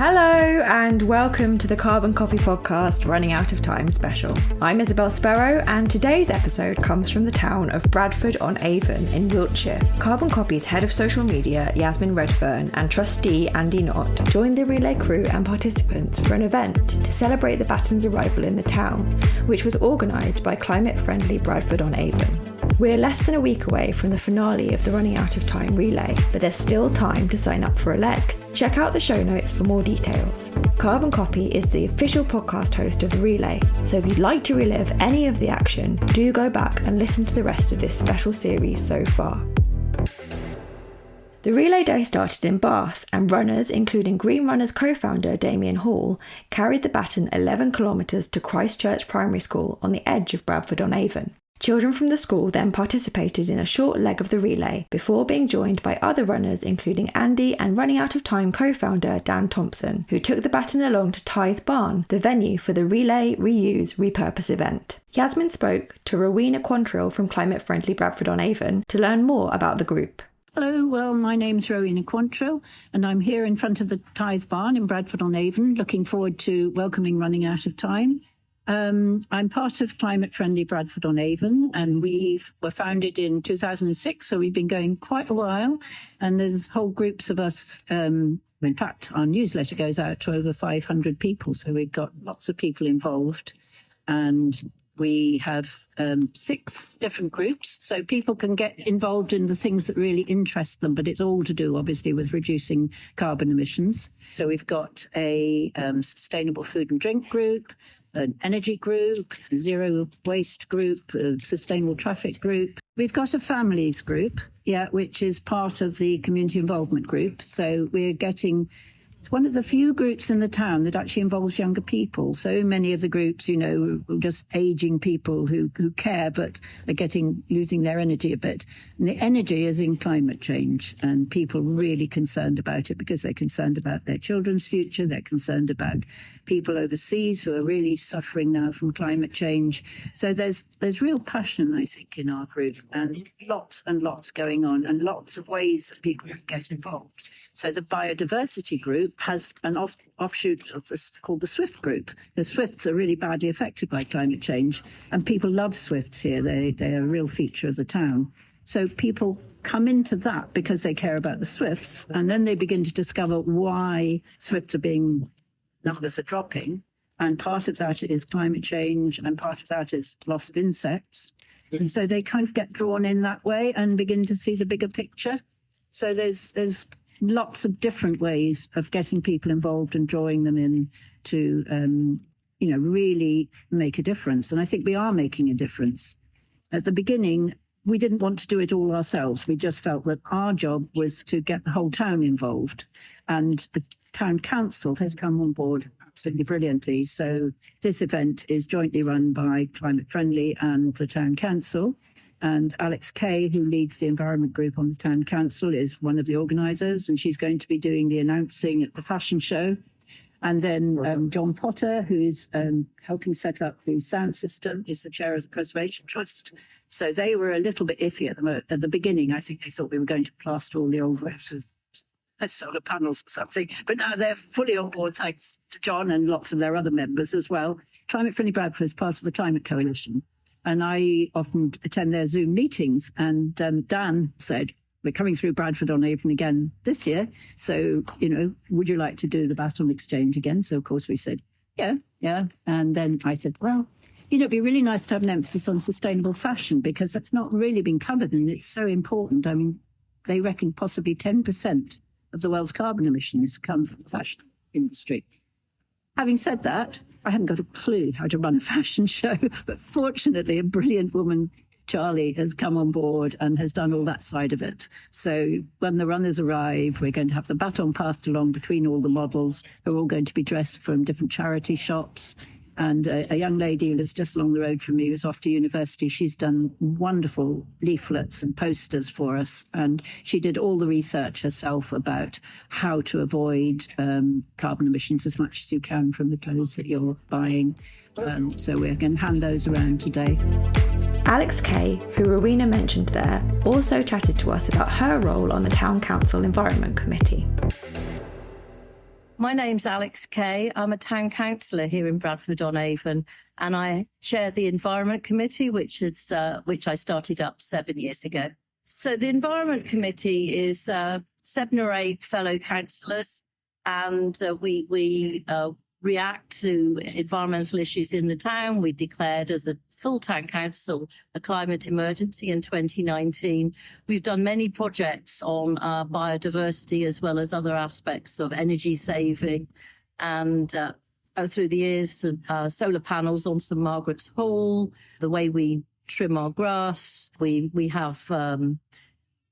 Hello and welcome to the Carbon Copy podcast Running Out of Time special. I'm Isabel Sparrow and today's episode comes from the town of Bradford on Avon in Wiltshire. Carbon Copy's head of social media Yasmin Redfern and trustee Andy Knott joined the relay crew and participants for an event to celebrate the baton's arrival in the town, which was organised by climate-friendly Bradford on Avon. We're less than a week away from the finale of the Running Out of Time relay, but there's still time to sign up for a leg. Check out the show notes for more details. Carbon Copy is the official podcast host of the relay, so if you'd like to relive any of the action, do go back and listen to the rest of this special series so far. The relay day started in Bath, and runners, including Green Runners co-founder Damien Hall, carried the baton 11 kilometres to Christchurch Primary School on the edge of Bradford on Avon. Children from the school then participated in a short leg of the relay before being joined by other runners including Andy and Running Out of Time co-founder Dan Thompson, who took the baton along to Tithe Barn, the venue for the Relay, Reuse, Repurpose event. Yasmin spoke to Rowena Quantrill from Climate Friendly Bradford on Avon to learn more about the group. Hello, well, my name's Rowena Quantrill and I'm here in front of the Tithe Barn in Bradford on Avon, looking forward to welcoming Running Out of Time. I'm part of Climate Friendly Bradford on Avon, and we were founded in 2006, so we've been going quite a while, and there's whole groups of us. In fact, our newsletter goes out to over 500 people, so we've got lots of people involved, and we have 6 different groups, so people can get involved in the things that really interest them, but it's all to do, obviously, with reducing carbon emissions. So we've got a sustainable food and drink group, an energy group, a zero waste group, a sustainable traffic group. We've got a families group, which is part of the community involvement group. So it's one of the few groups in the town that actually involves younger people. So many of the groups, are just aging people who care but are losing their energy a bit. And the energy is in climate change, and people are really concerned about it because they're concerned about their children's future. They're concerned about people overseas who are really suffering now from climate change. So there's real passion, I think, in our group, and lots going on, and lots of ways that people can get involved. So the biodiversity group has an offshoot of this called the Swift group. The Swifts are really badly affected by climate change, and people love Swifts here. They're a real feature of the town. So people come into that because they care about the Swifts, and then they begin to discover why Swifts numbers are dropping. And part of that is climate change, and part of that is loss of insects. And so they kind of get drawn in that way and begin to see the bigger picture. So there's lots of different ways of getting people involved and drawing them in to, really make a difference. And I think we are making a difference. At the beginning, we didn't want to do it all ourselves. We just felt that our job was to get the whole town involved. And the town council has come on board absolutely brilliantly. So this event is jointly run by Climate Friendly and the town council. And Alex Kay, who leads the environment group on the town council, is one of the organisers, and she's going to be doing the announcing at the fashion show. And then John Potter, who's helping set up the sound system, is the chair of the Preservation Trust. So they were a little bit iffy at the beginning. I think they thought we were going to plaster all the old roofs with solar panels or something. But now they're fully on board, thanks to John and lots of their other members as well. Climate Friendly Bradford is part of the Climate Coalition. And I often attend their Zoom meetings. And Dan said, we're coming through Bradford on Avon again this year. So, would you like to do the baton exchange again? So, of course, we said, yeah. And then I said, well, it'd be really nice to have an emphasis on sustainable fashion because that's not really been covered and it's so important. I mean, they reckon possibly 10% of the world's carbon emissions come from the fashion industry. Having said that, I hadn't got a clue how to run a fashion show, but fortunately a brilliant woman, Charlie, has come on board and has done all that side of it. So when the runners arrive, we're going to have the baton passed along between all the models who are all going to be dressed from different charity shops. And a young lady who lives just along the road from me who's off to university, she's done wonderful leaflets and posters for us. And she did all the research herself about how to avoid carbon emissions as much as you can from the clothes that you're buying. So we're going to hand those around today. Alex Kay, who Rowena mentioned there, also chatted to us about her role on the Town Council Environment Committee. My name's Alex Kay. I'm a town councillor here in Bradford-on-Avon, and I chair the Environment Committee, which I started up 7 years ago. So the Environment Committee is 7 or 8 fellow councillors, and we react to environmental issues in the town. We declared as a full town council a climate emergency in 2019. We've done many projects on biodiversity as well as other aspects of energy saving, and through the years, solar panels on St Margaret's Hall, the way we trim our grass. We have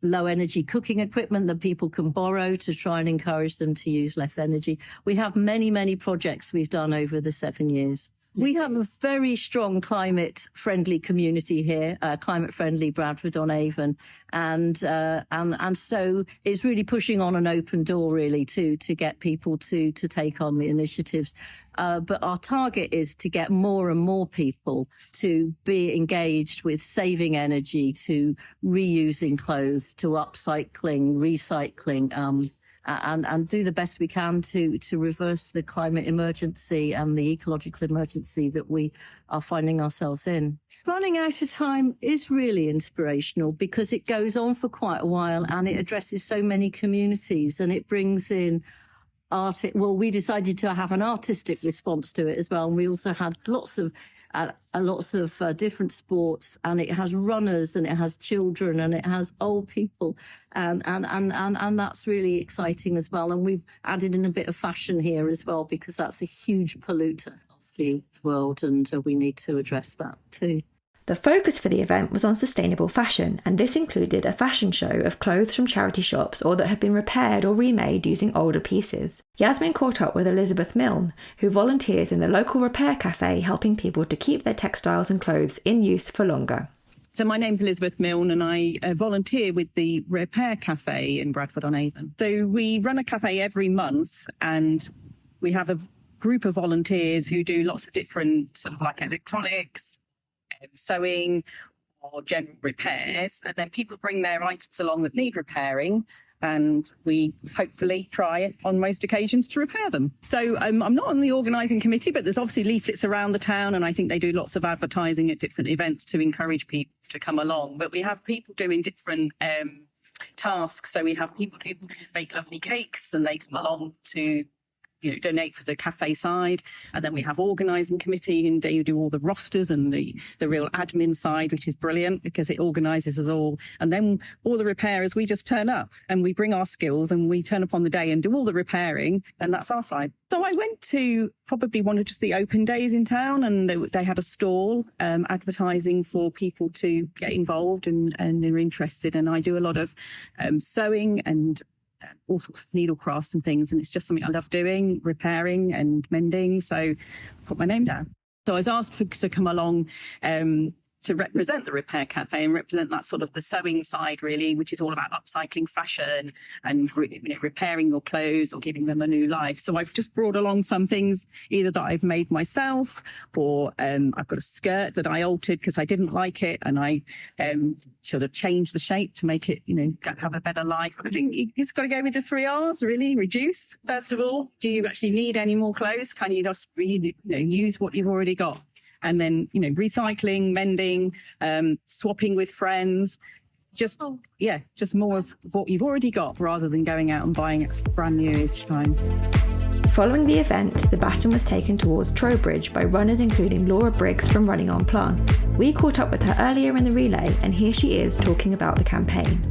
low energy cooking equipment that people can borrow to try and encourage them to use less energy. We have many, many projects we've done over the 7 years. We have a very strong climate-friendly community here, climate-friendly Bradford-on-Avon, and so it's really pushing on an open door, really, to get people to take on the initiatives. But our target is to get more and more people to be engaged with saving energy, to reusing clothes, to upcycling, recycling, and do the best we can to reverse the climate emergency and the ecological emergency that we are finding ourselves in. Running Out of Time is really inspirational because it goes on for quite a while and it addresses so many communities, and it brings in art. Well, we decided to have an artistic response to it as well, and we also had lots of different sports, and it has runners and it has children and it has old people, and that's really exciting as well. And we've added in a bit of fashion here as well, because that's a huge polluter of the world, and we need to address that too. The focus for the event was on sustainable fashion, and this included a fashion show of clothes from charity shops or that had been repaired or remade using older pieces. Yasmin caught up with Elizabeth Milne, who volunteers in the local repair cafe, helping people to keep their textiles and clothes in use for longer. So my name's Elizabeth Milne, and I volunteer with the Repair Cafe in Bradford-on-Avon. So we run a cafe every month, and we have a group of volunteers who do lots of different sort of like electronics, sewing or general repairs, and then people bring their items along that need repairing, and we hopefully try on most occasions to repair them. So I'm not on the organising committee, but there's obviously leaflets around the town, and I think they do lots of advertising at different events to encourage people to come along. But we have people doing different tasks. So we have people who bake lovely cakes, and they come along to donate for the cafe side. And then we have organising committee, and they do all the rosters and the real admin side, which is brilliant because it organises us all. And then all the repairers, we just turn up and we bring our skills and we turn up on the day and do all the repairing, and that's our side. So I went to probably one of just the open days in town, and they had a stall advertising for people to get involved and they're interested. And I do a lot of sewing and all sorts of needle crafts and things, and it's just something I love doing, repairing and mending, so I put my name down. So I was asked to come along to represent the Repair Cafe and represent that sort of the sewing side, really, which is all about upcycling fashion and repairing your clothes or giving them a new life. So I've just brought along some things either that I've made myself, or I've got a skirt that I altered because I didn't like it, and I sort of changed the shape to make it, have a better life. I think you just got to go with the 3 R's, really. Reduce, first of all. Do you actually need any more clothes? Can you just use what you've already got? And then, recycling, mending, swapping with friends, just more of what you've already got rather than going out and buying it brand new each time. Following the event, the baton was taken towards Trowbridge by runners including Laura Briggs from Running on Plants. We caught up with her earlier in the relay, and here she is talking about the campaign.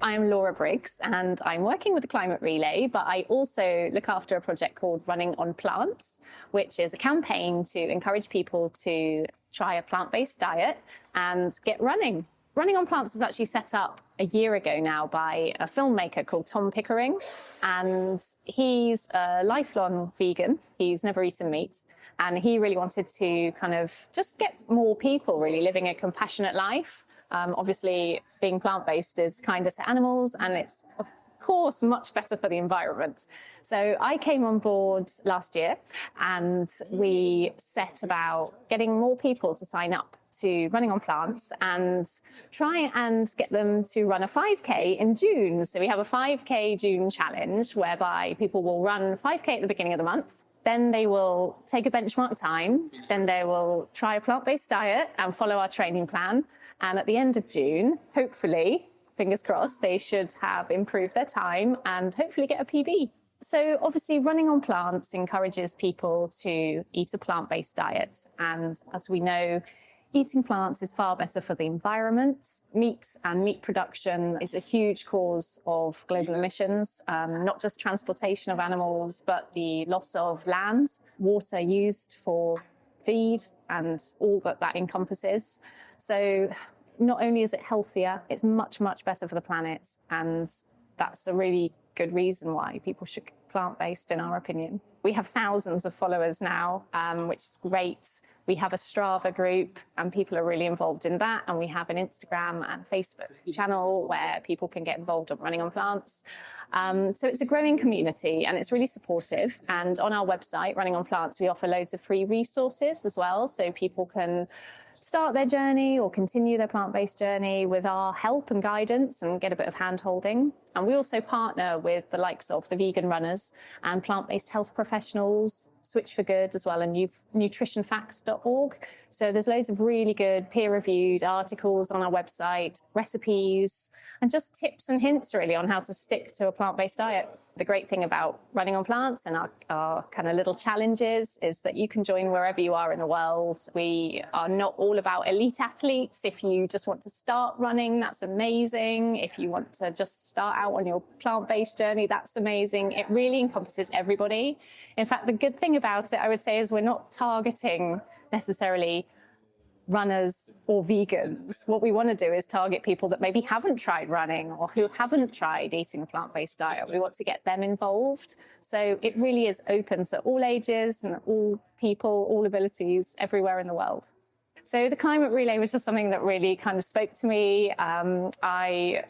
I'm Laura Briggs, and I'm working with the Climate Relay, but I also look after a project called Running on Plants, which is a campaign to encourage people to try a plant-based diet and get running. Running on Plants was actually set up a year ago now by a filmmaker called Tom Pickering, and he's a lifelong vegan. He's never eaten meat, and he really wanted to kind of just get more people really living a compassionate life. Obviously, being plant-based is kinder to animals, and it's, of course, much better for the environment. So I came on board last year, and we set about getting more people to sign up to Running on Plants and try and get them to run a 5K in June. So we have a 5K June challenge whereby people will run 5K at the beginning of the month. Then they will take a benchmark time. Then they will try a plant-based diet and follow our training plan. And at the end of June, hopefully, fingers crossed, they should have improved their time and hopefully get a PB. So obviously Running on Plants encourages people to eat a plant-based diet. And as we know, eating plants is far better for the environment. Meat and meat production is a huge cause of global emissions, not just transportation of animals, but the loss of land, water used for feed and all that encompasses. So not only is it healthier, it's much, much better for the planet. And that's a really good reason why people should get plant-based, in our opinion. We have thousands of followers now, which is great. We have a Strava group and people are really involved in that. And we have an Instagram and Facebook channel where people can get involved on Running on Plants. So it's a growing community and it's really supportive. And on our website, Running on Plants, we offer loads of free resources as well. So people can start their journey or continue their plant-based journey with our help and guidance and get a bit of hand-holding. And we also partner with the likes of the vegan runners and plant-based health professionals, Switch for Good as well, and nutritionfacts.org. So there's loads of really good peer-reviewed articles on our website, recipes, and just tips and hints really on how to stick to a plant-based diet. The great thing about Running on Plants and our kind of little challenges is that you can join wherever you are in the world. We are not all about elite athletes. If you just want to start running, that's amazing. If you want to just start out on your plant-based journey, that's amazing. It really encompasses everybody. In fact, the good thing about it, I would say, is we're not targeting necessarily runners or vegans. What we want to do is target people that maybe haven't tried running or who haven't tried eating a plant-based diet. We want to get them involved. So it really is open to all ages and all people, all abilities, everywhere in the world. So the climate relay was just something that really kind of spoke to me. I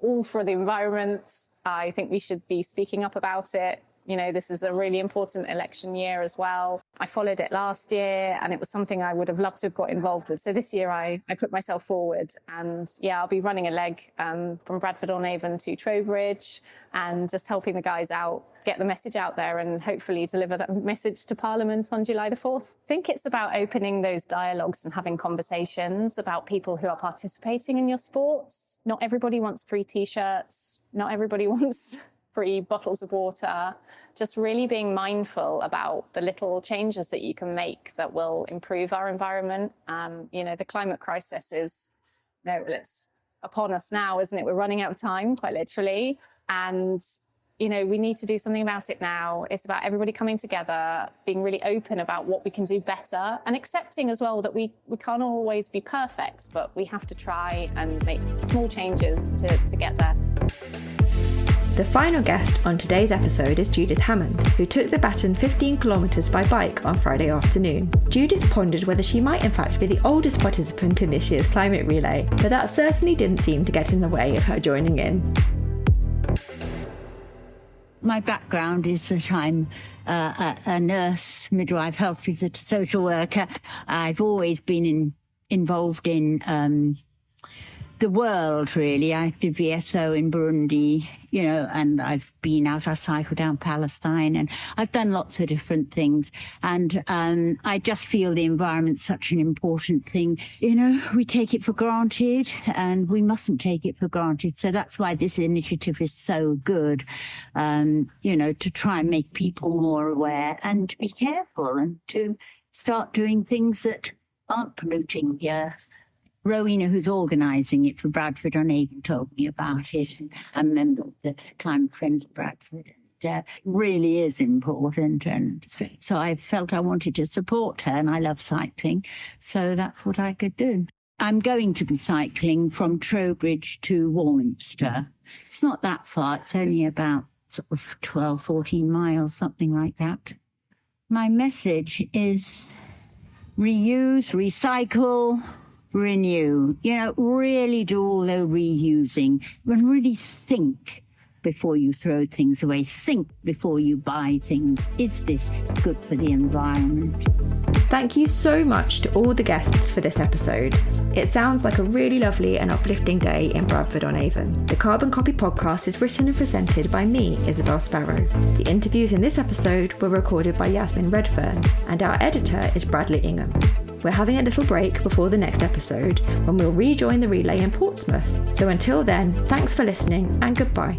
all for the environment. I think we should be speaking up about it. You know, this is a really important election year as well. I followed it last year and it was something I would have loved to have got involved with. So this year I put myself forward and I'll be running a leg from Bradford on Avon to Trowbridge and just helping the guys out, get the message out there and hopefully deliver that message to Parliament on July the 4th. I think it's about opening those dialogues and having conversations about people who are participating in your sports. Not everybody wants free T-shirts. Not everybody wants free bottles of water. Just really being mindful about the little changes that you can make that will improve our environment. The climate crisis is, it's upon us now, isn't it? We're running out of time, quite literally. And, we need to do something about it now. It's about everybody coming together, being really open about what we can do better and accepting as well that we can't always be perfect, but we have to try and make small changes to get there. The final guest on today's episode is Judith Hammond, who took the baton 15 kilometres by bike on Friday afternoon. Judith pondered whether she might in fact be the oldest participant in this year's climate relay, but that certainly didn't seem to get in the way of her joining in. My background is that I'm a nurse, midwife, health visitor, social worker. I've always been involved in the world, really. I did VSO in Burundi, and I've been out, I cycled down Palestine, and I've done lots of different things. And I just feel the environment's such an important thing. We take it for granted, and we mustn't take it for granted. So that's why this initiative is so good, to try and make people more aware and to be careful and to start doing things that aren't polluting the earth. Rowena, who's organising it for Bradford on Avon, told me about it. I'm a member of the Climate Friends of Bradford. It really is important. And so I felt I wanted to support her, and I love cycling. So that's what I could do. I'm going to be cycling from Trowbridge to Wiltshire. It's not that far. It's only about sort of 12, 14 miles, something like that. My message is reuse, recycle, renew, really do all the reusing and really think before you throw things away. Think before you buy things. Is this good for the environment? Thank you so much to all the guests for this episode. It sounds like a really lovely and uplifting day in Bradford-on-Avon. The Carbon Copy podcast is written and presented by me, Isabel Sparrow. The interviews in this episode were recorded by Yasmin Redfern, and our editor is Bradley Ingham. We're having a little break before the next episode when we'll rejoin the relay in Portsmouth. So until then, thanks for listening and goodbye.